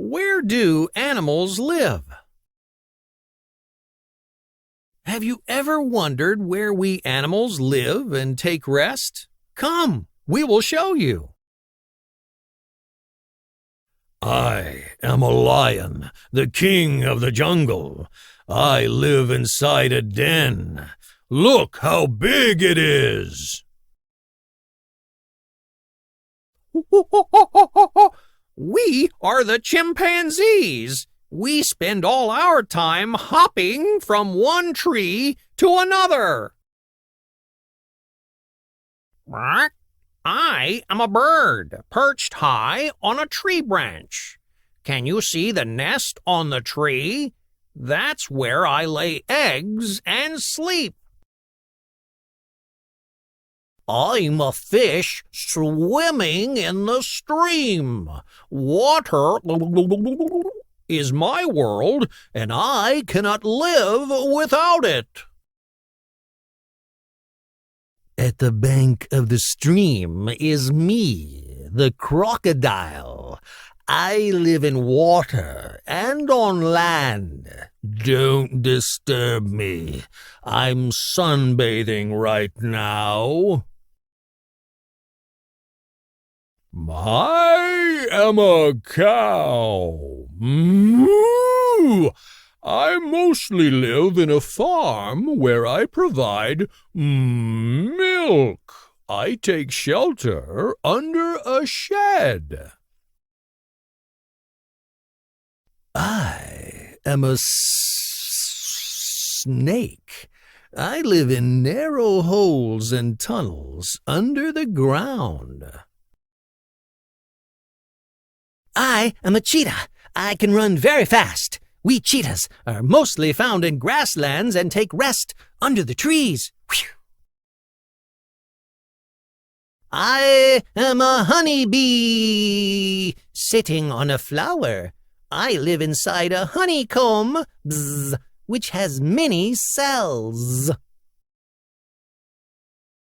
Where do animals live? Have you ever wondered where we animals live and take rest? Come, we will show you. I am a lion, the king of the jungle. I live inside a den. Look how big it is. We are the chimpanzees. We spend all our time hopping from one tree to another. I am a bird perched high on a tree branch. Can you see the nest on the tree? That's where I lay eggs and sleep. I'm a fish swimming in the stream. Water is my world, and I cannot live without it. At the bank of the stream is me, the crocodile. I live in water and on land. Don't disturb me. I'm sunbathing right now. I am a cow. Moo! I mostly live in a farm where I provide milk. I take shelter under a shed. I am a snake. I live in narrow holes and tunnels under the ground. I am a cheetah. I can run very fast. We cheetahs are mostly found in grasslands and take rest under the trees. Whew. I am a honeybee sitting on a flower. I live inside a honeycomb, which has many cells.